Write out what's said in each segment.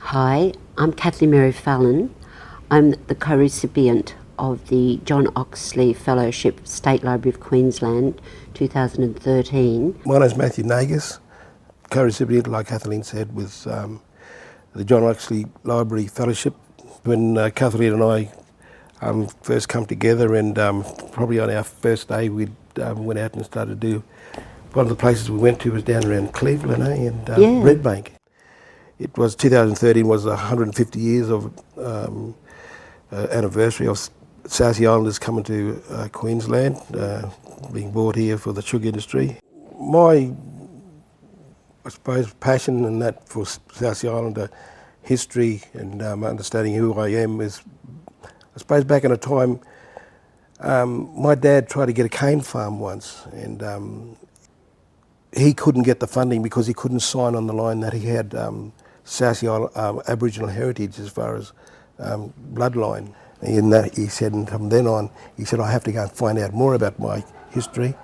Hi, I'm Kathleen Fallon. I'm the co-recipient of the John Oxley Fellowship, State Library of Queensland, 2013. My name's Matthew Nagas, co-recipient, like Kathleen said, with the John Oxley Library Fellowship. When Kathleen and I first come together, and probably on our first day we went out and started to do, one of the places we went to was down around Cleveland and Redbank. It was 2013 was 150 years of anniversary of South Sea Islanders coming to Queensland, being brought here for the sugar industry. My, I suppose, passion and that for South Sea Islander history and understanding who I am is, I suppose, back in a time, my dad tried to get a cane farm once, and he couldn't get the funding because he couldn't sign on the line that he had South Sea Island Aboriginal heritage as far as bloodline. And he said, and from then on, he said, I have to go and find out more about my history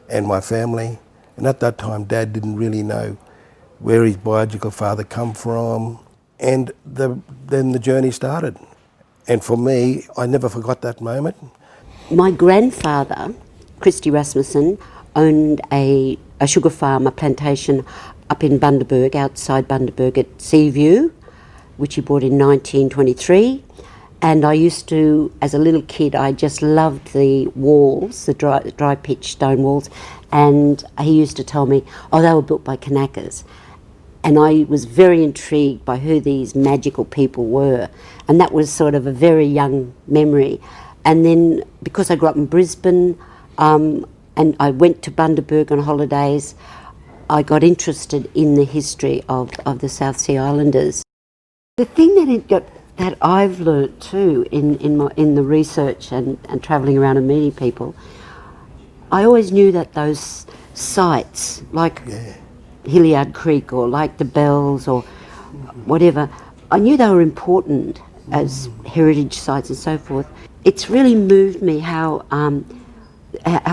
and my family. And at that time, Dad didn't really know where his biological father come from. And then the journey started. And for me, I never forgot that moment. My grandfather, Christy Rasmussen, owned a sugar farm, a plantation up in Bundaberg, outside Bundaberg at Seaview, which he bought in 1923. And I used to, as a little kid, I just loved the walls, the dry pitch stone walls. And he used to tell me, oh, they were built by Kanakas. And I was very intrigued by who these magical people were. And that was sort of a very young memory. And then, because I grew up in Brisbane, and I went to Bundaberg on holidays, I got interested in the history of the South Sea Islanders. The thing that I've learnt too in the research and travelling around and meeting people, I always knew that those sites, like Hilliard Creek or like the Bells or whatever, I knew they were important as heritage sites and so forth. It's really moved me how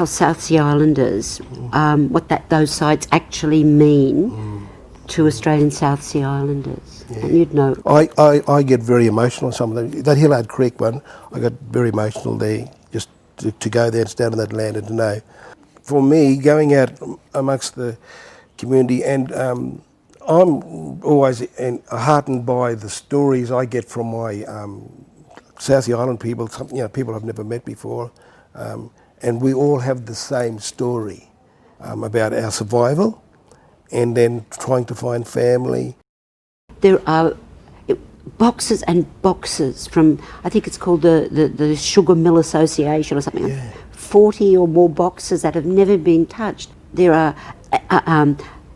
South Sea Islanders, what those sites actually mean to Australian South Sea Islanders. Yeah. And you'd know. I get very emotional on some of them. That Hilliard Creek one, I got very emotional there, just to go there and stand on that land and to know. For me, going out amongst the community, and I'm always heartened by the stories I get from my South Sea Island people, people I've never met before. And we all have the same story about our survival and then trying to find family. There are boxes and boxes from, I think it's called the Sugar Mill Association or something, 40 or more boxes that have never been touched. There are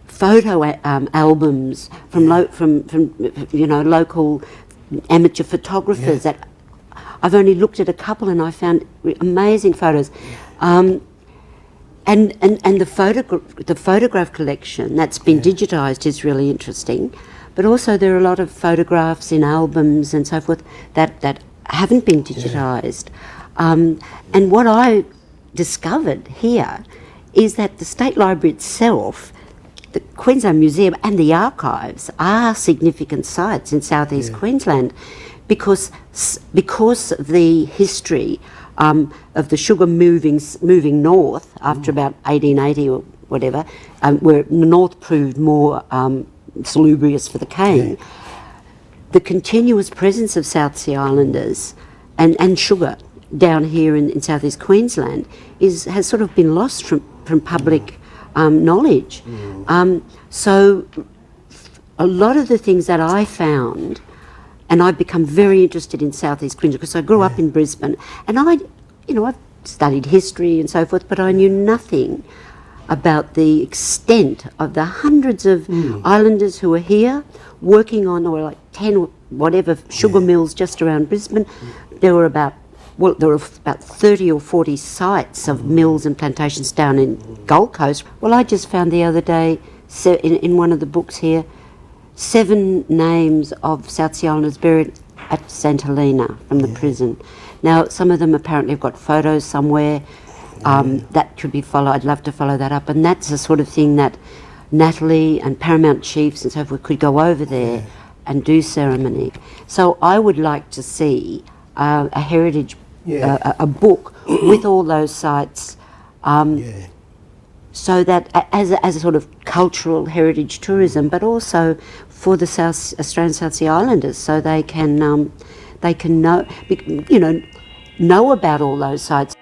photo albums from local amateur photographers that I've only looked at a couple and I found amazing photos. And the photograph collection that's been digitised is really interesting. But also there are a lot of photographs in albums and so forth that haven't been digitised. And what I discovered here is that the State Library itself, the Queensland Museum and the archives are significant sites in southeast Queensland because of the history of the sugar moving north after about 1880 or whatever, where the north proved more salubrious for the cane. The continuous presence of South Sea Islanders and sugar down here in southeast Queensland has sort of been lost from public knowledge. So a lot of the things that I found, and I've become very interested in southeast Queensland because I grew up in Brisbane, and I've studied history and so forth, but I knew nothing about the extent of the hundreds of islanders who are here working on, or like 10 or whatever sugar mills just around Brisbane. There were about 30 or 40 sites of mills and plantations down in Gold Coast. Well, I just found the other day in one of the books here 7 names of South Sea Islanders buried at St Helena from the prison. Now, some of them apparently have got photos somewhere. That should be followed. I'd love to follow that up. And that's the sort of thing that Natalie and Paramount Chiefs and so forth could go over there and do ceremony. So I would like to see a heritage, a book with all those sites, so that as a sort of cultural heritage tourism, but also for the South Australian South Sea Islanders, so they can know, know about all those sites